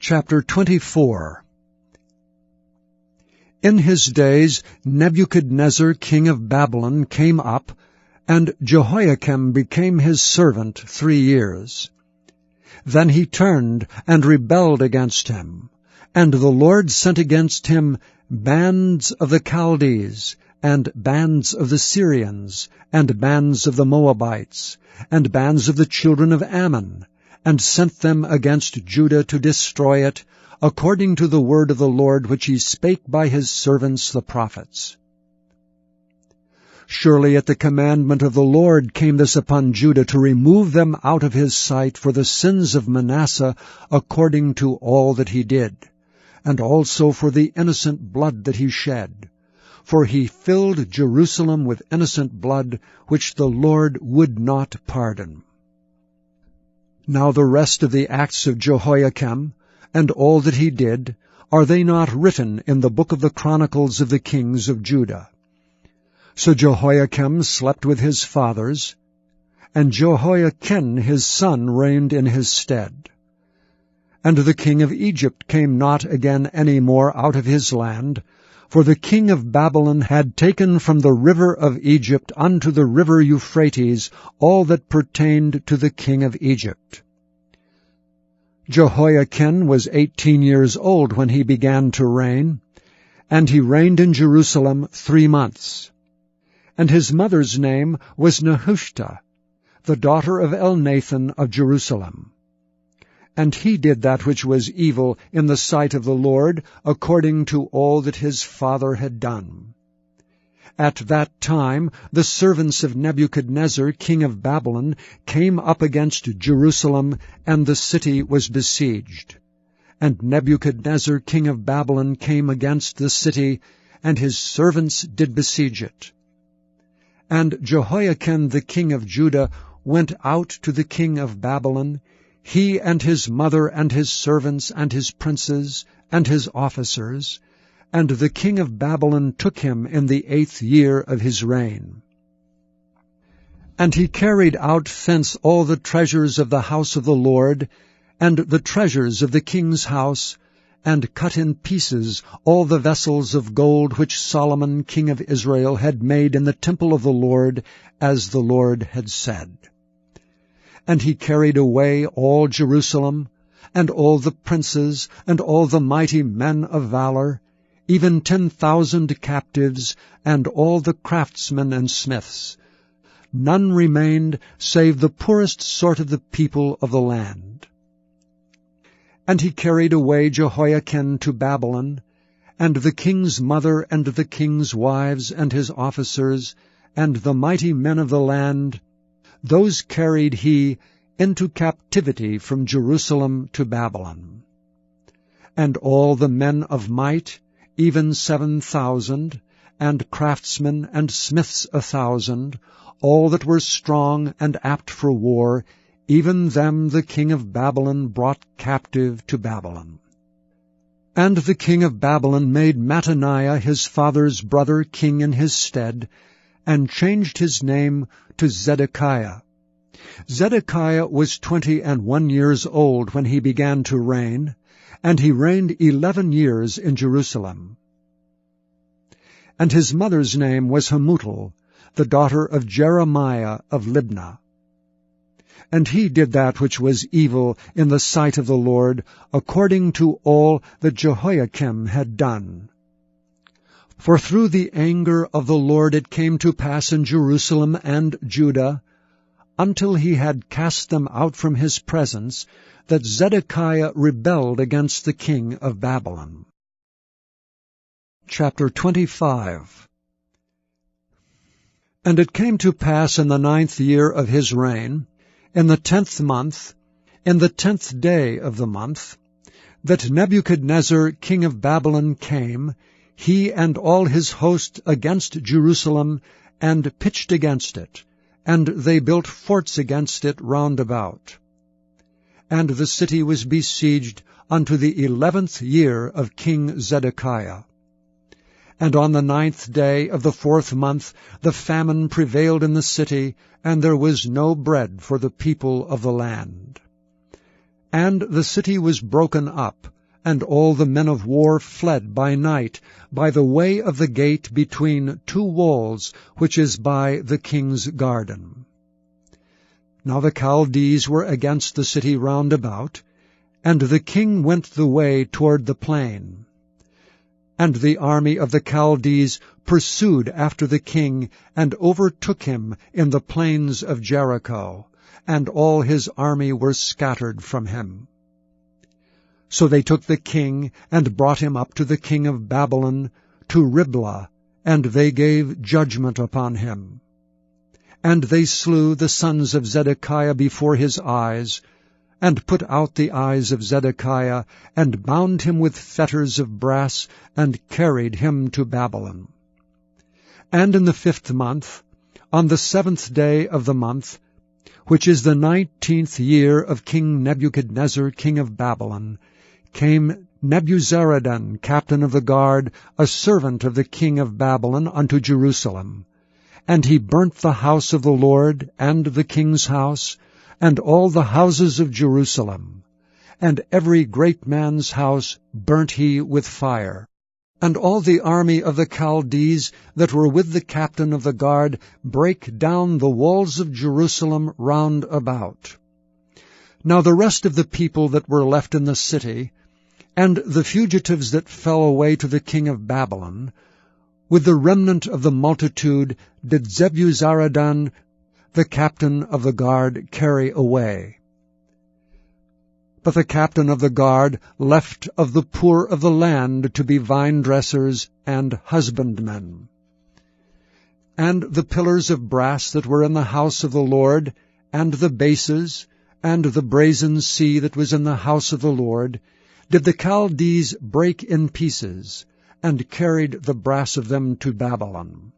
Chapter 24. In his days Nebuchadnezzar king of Babylon came up, and Jehoiakim became his servant 3 years. Then he turned and rebelled against him, and the Lord sent against him bands of the Chaldees, and bands of the Syrians, and bands of the Moabites, and bands of the children of Ammon, and sent them against Judah to destroy it, according to the word of the Lord which he spake by his servants the prophets. Surely at the commandment of the Lord came this upon Judah, to remove them out of his sight for the sins of Manasseh, according to all that he did, and also for the innocent blood that he shed. For he filled Jerusalem with innocent blood, which the Lord would not pardon. Now the rest of the acts of Jehoiakim, and all that he did, are they not written in the book of the Chronicles of the kings of Judah? So Jehoiakim slept with his fathers, and Jehoiachin his son reigned in his stead. And the king of Egypt came not again any more out of his land, for the king of Babylon had taken from the river of Egypt unto the river Euphrates all that pertained to the king of Egypt. Jehoiachin was 18 years old when he began to reign, and he reigned in Jerusalem 3 months. And his mother's name was Nehushta, the daughter of Elnathan of Jerusalem. And he did that which was evil in the sight of the Lord, according to all that his father had done. At that time the servants of Nebuchadnezzar king of Babylon came up against Jerusalem, and the city was besieged. And Nebuchadnezzar king of Babylon came against the city, and his servants did besiege it. And Jehoiakim the king of Judah went out to the king of Babylon, he and his mother and his servants and his princes and his officers, and the king of Babylon took him in the 8th year of his reign. And he carried out thence all the treasures of the house of the Lord, and the treasures of the king's house, and cut in pieces all the vessels of gold which Solomon king of Israel had made in the temple of the Lord, as the Lord had said. And he carried away all Jerusalem, and all the princes, and all the mighty men of valor, even 10,000 captives, and all the craftsmen and smiths. None remained, save the poorest sort of the people of the land. And he carried away Jehoiachin to Babylon, and the king's mother, and the king's wives, and his officers, and the mighty men of the land, those carried he into captivity from Jerusalem to Babylon. And all the men of might, even 7,000, and craftsmen and smiths 1,000, all that were strong and apt for war, even them the king of Babylon brought captive to Babylon. And the king of Babylon made Mattaniah his father's brother king in his stead, and changed his name to Zedekiah. Zedekiah was 21 years old when he began to reign, and he reigned 11 years in Jerusalem. And his mother's name was Hamutal, the daughter of Jeremiah of Libnah. And he did that which was evil in the sight of the Lord, according to all that Jehoiakim had done. For through the anger of the Lord it came to pass in Jerusalem and Judah, until he had cast them out from his presence, that Zedekiah rebelled against the king of Babylon. Chapter 25. And it came to pass in the 9th year of his reign, in the 10th month, in the 10th day of the month, that Nebuchadnezzar king of Babylon came, he and all his host, against Jerusalem, and pitched against it, and they built forts against it round about. And the city was besieged unto the 11th year of King Zedekiah. And on the 9th day of the 4th month the famine prevailed in the city, and there was no bread for the people of the land. And the city was broken up, and all the men of war fled by night, by the way of the gate between two walls, which is by the king's garden. Now the Chaldees were against the city round about, and the king went the way toward the plain. And the army of the Chaldees pursued after the king, and overtook him in the plains of Jericho, and all his army were scattered from him. So they took the king, and brought him up to the king of Babylon, to Riblah, and they gave judgment upon him. And they slew the sons of Zedekiah before his eyes, and put out the eyes of Zedekiah, and bound him with fetters of brass, and carried him to Babylon. And in the 5th month, on the 7th day of the month, which is the 19th year of King Nebuchadnezzar king of Babylon, came Nebuzaradan, captain of the guard, a servant of the king of Babylon, unto Jerusalem. And he burnt the house of the Lord, and the king's house, and all the houses of Jerusalem. And every great man's house burnt he with fire. And all the army of the Chaldees that were with the captain of the guard brake down the walls of Jerusalem round about. Now the rest of the people that were left in the city, and the fugitives that fell away to the king of Babylon, with the remnant of the multitude did Nebuzaradan, the captain of the guard, carry away. But the captain of the guard left of the poor of the land to be vine-dressers and husbandmen. And the pillars of brass that were in the house of the Lord, and the bases, and the brazen sea that was in the house of the Lord, did the Chaldees break in pieces, and carried the brass of them to Babylon.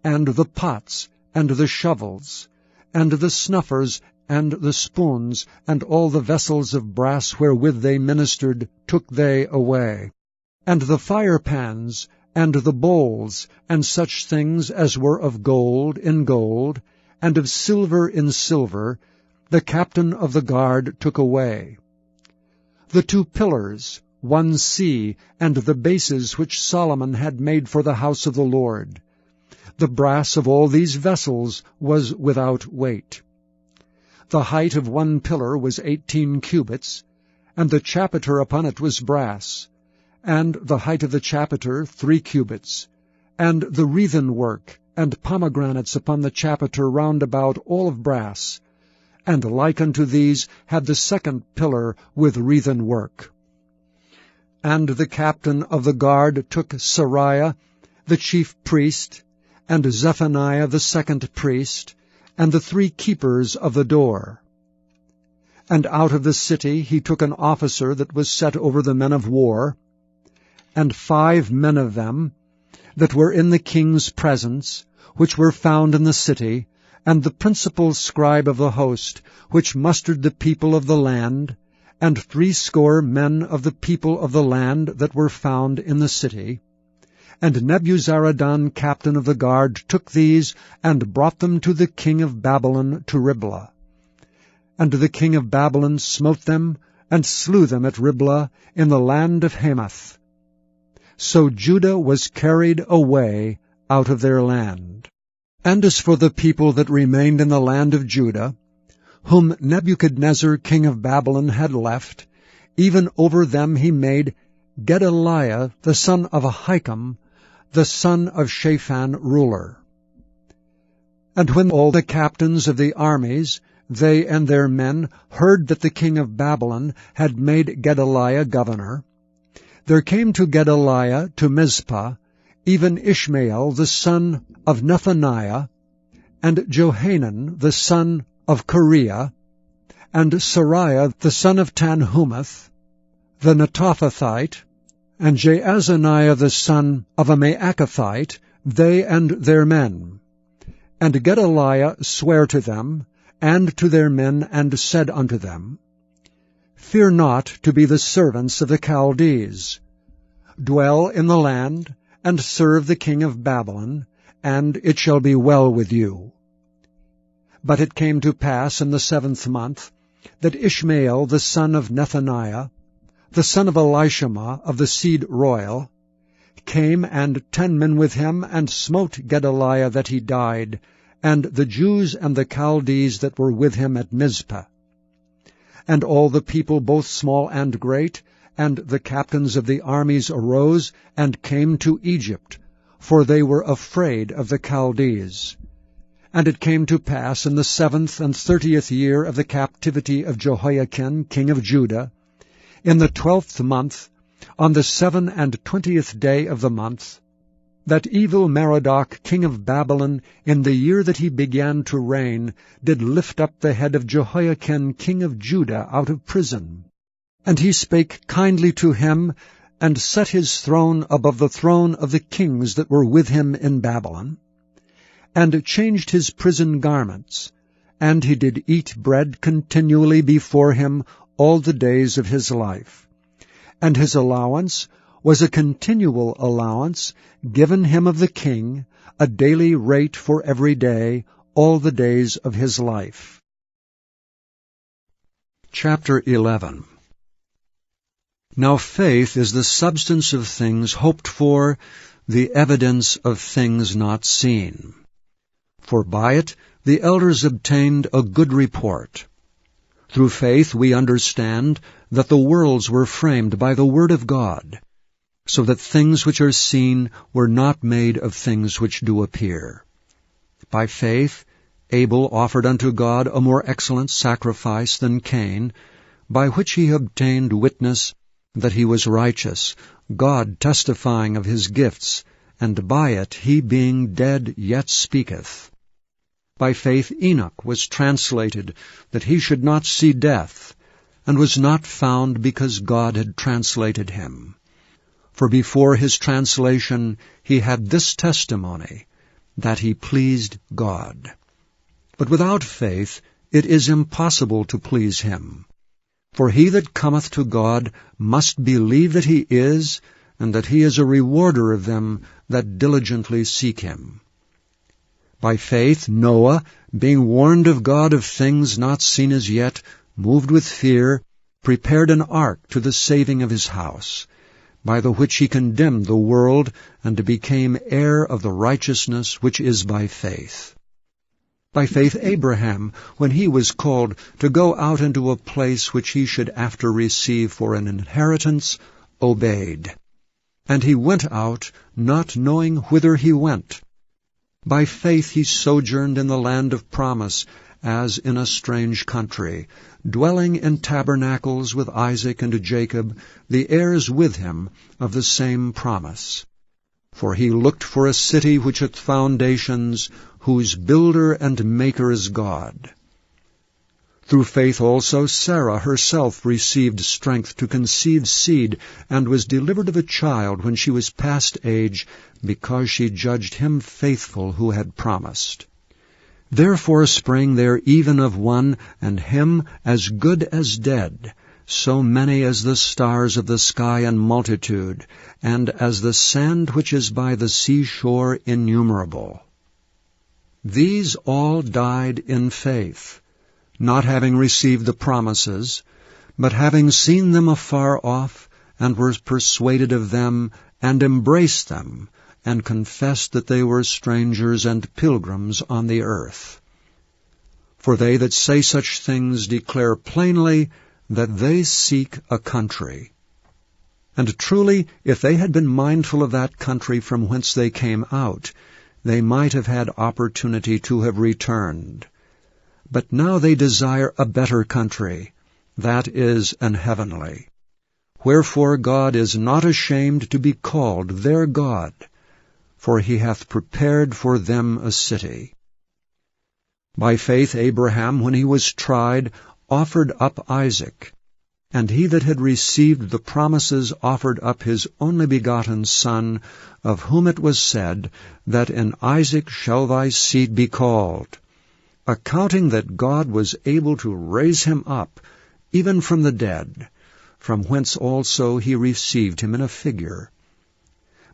And the pots, and the shovels, and the snuffers, and the spoons, and all the vessels of brass wherewith they ministered, took they away. And the firepans, and the bowls, and such things as were of gold in gold, and of silver in silver, the captain of the guard took away. The 2 pillars, 1 sea, and the bases which Solomon had made for the house of the Lord. The brass of all these vessels was without weight. The height of 1 pillar was 18 cubits, and the chapiter upon it was brass, and the height of the chapiter 3 cubits, and the wreathen work and pomegranates upon the chapiter round about all of brass, and like unto these had the 2nd pillar with wreathen work. And the captain of the guard took Sariah, the chief priest, and Zephaniah the 2nd priest, and the 3 keepers of the door. And out of the city he took an officer that was set over the men of war, and 5 men of them that were in the king's presence, which were found in the city, and the principal scribe of the host, which mustered the people of the land, and 60 men of the people of the land that were found in the city. And Nebuzaradan, captain of the guard, took these, and brought them to the king of Babylon to Riblah. And the king of Babylon smote them, and slew them at Riblah, in the land of Hamath. So Judah was carried away out of their land. And as for the people that remained in the land of Judah, whom Nebuchadnezzar king of Babylon had left, even over them he made Gedaliah the son of Ahikam, the son of Shaphan, ruler. And when all the captains of the armies, they and their men, heard that the king of Babylon had made Gedaliah governor, there came to Gedaliah to Mizpah even Ishmael the son of Nethaniah, and Johanan the son of Kareah, and Sariah the son of Tanhumeth, the Netophathite, and Jaazaniah the son of a Maacathite, they and their men. And Gedaliah sware to them, and to their men, and said unto them, Fear not to be the servants of the Chaldees. Dwell in the land, and serve the king of Babylon, and it shall be well with you. But it came to pass in the 7th month, that Ishmael the son of Nethaniah, the son of Elishama of the seed royal, came, and 10 men with him, and smote Gedaliah that he died, and the Jews and the Chaldees that were with him at Mizpah. And all the people, both small and great, and the captains of the armies arose, and came to Egypt, for they were afraid of the Chaldees. And it came to pass in the 7th and 30th year of the captivity of Jehoiakim king of Judah, in the 12th month, on the 27th day of the month, that evil Merodach king of Babylon, in the year that he began to reign, did lift up the head of Jehoiakim king of Judah out of prison. And he spake kindly to him, and set his throne above the throne of the kings that were with him in Babylon, and changed his prison garments, and he did eat bread continually before him all the days of his life. And his allowance was a continual allowance given him of the king, a daily rate for every day, all the days of his life. Chapter 11. Now faith is the substance of things hoped for, the evidence of things not seen. For by it the elders obtained a good report. Through faith we understand that the worlds were framed by the word of God, so that things which are seen were not made of things which do appear. By faith Abel offered unto God a more excellent sacrifice than Cain, by which he obtained witness that he was righteous, God testifying of his gifts, and by it he being dead yet speaketh. By faith Enoch was translated, that he should not see death, and was not found because God had translated him. For before his translation he had this testimony, that he pleased God. But without faith it is impossible to please him. For he that cometh to God must believe that he is, and that he is a rewarder of them that diligently seek him. By faith Noah, being warned of God of things not seen as yet, moved with fear, prepared an ark to the saving of his house, by the which he condemned the world, and became heir of the righteousness which is by faith. By faith Abraham, when he was called to go out into a place which he should after receive for an inheritance, obeyed. And he went out, not knowing whither he went. By faith he sojourned in the land of promise, as in a strange country, dwelling in tabernacles with Isaac and Jacob, the heirs with him of the same promise. For he looked for a city which hath foundations, whose builder and maker is God. Through faith also Sarah herself received strength to conceive seed, and was delivered of a child when she was past age, because she judged him faithful who had promised. Therefore sprang there even of one, and him as good as dead, so many as the stars of the sky in multitude, and as the sand which is by the seashore innumerable. These all died in faith, not having received the promises, but having seen them afar off, and were persuaded of them, and embraced them, and confessed that they were strangers and pilgrims on the earth. For they that say such things declare plainly that they seek a country. And truly, if they had been mindful of that country from whence they came out, they might have had opportunity to have returned. But now they desire a better country, that is, an heavenly. Wherefore God is not ashamed to be called their God, for he hath prepared for them a city. By faith Abraham, when he was tried, offered up Isaac, and he that had received the promises offered up his only begotten son, of whom it was said, that in Isaac shall thy seed be called, accounting that God was able to raise him up, even from the dead, from whence also he received him in a figure.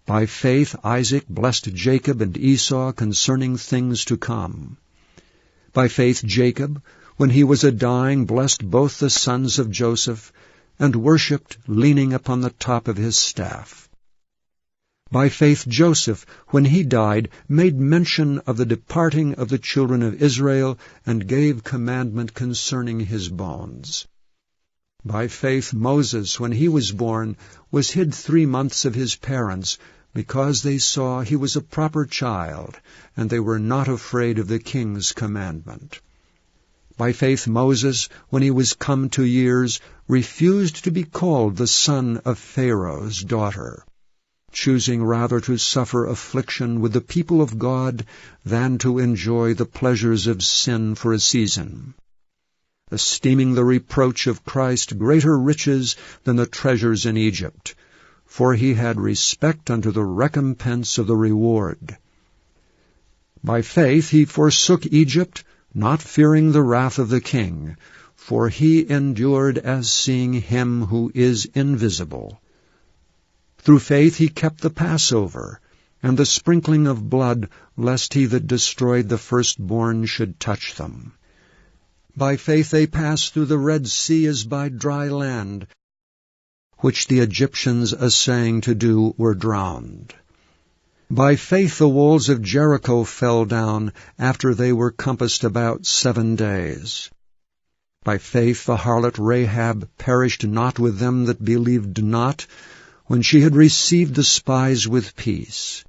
By faith Isaac blessed Jacob and Esau concerning things to come. By faith Jacob, when he was a-dying, blessed both the sons of Joseph, and worshipped leaning upon the top of his staff. By faith Joseph, when he died, made mention of the departing of the children of Israel, and gave commandment concerning his bones. By faith Moses, when he was born, was hid 3 months of his parents, because they saw he was a proper child, and they were not afraid of the king's commandment. By faith Moses, when he was come to years, refused to be called the son of Pharaoh's daughter, choosing rather to suffer affliction with the people of God than to enjoy the pleasures of sin for a season, esteeming the reproach of Christ greater riches than the treasures in Egypt, for he had respect unto the recompense of the reward. By faith he forsook Egypt, not fearing the wrath of the king, for he endured as seeing him who is invisible. Through faith he kept the Passover, and the sprinkling of blood, lest he that destroyed the firstborn should touch them. By faith they passed through the Red Sea as by dry land, which the Egyptians assaying to do were drowned. By faith the walls of Jericho fell down, after they were compassed about 7 days. By faith the harlot Rahab perished not with them that believed not, when she had received the spies with peace.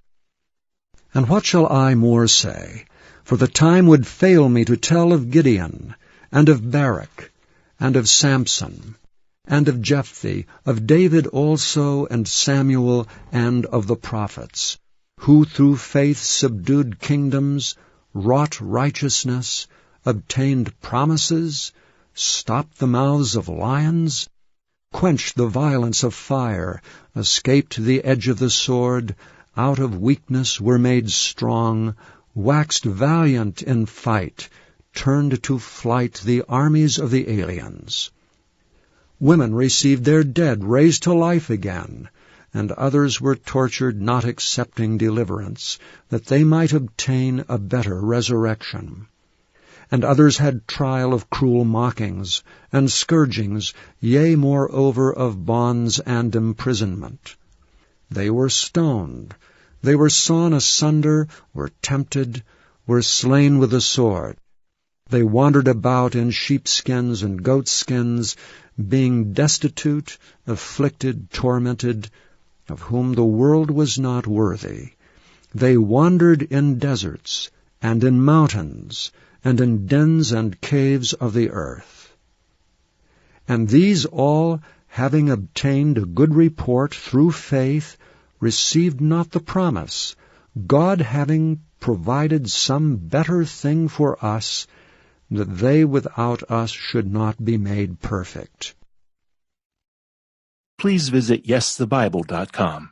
And what shall I more say? For the time would fail me to tell of Gideon, and of Barak, and of Samson, and of Jephthah, of David also, and Samuel, and of the prophets, who through faith subdued kingdoms, wrought righteousness, obtained promises, stopped the mouths of lions, quenched the violence of fire, escaped the edge of the sword, out of weakness were made strong, waxed valiant in fight, turned to flight the armies of the aliens. Women received their dead raised to life again, and others were tortured not accepting deliverance, that they might obtain a better resurrection. And others had trial of cruel mockings, and scourgings, yea, moreover, of bonds and imprisonment. They were stoned, they were sawn asunder, were tempted, were slain with the sword. They wandered about in sheepskins and goatskins, being destitute, afflicted, tormented, of whom the world was not worthy. They wandered in deserts, and in mountains, and in dens and caves of the earth. And these all, having obtained a good report through faith, received not the promise, God having provided some better thing for us, that they without us should not be made perfect. Please visit YesTheBible.com.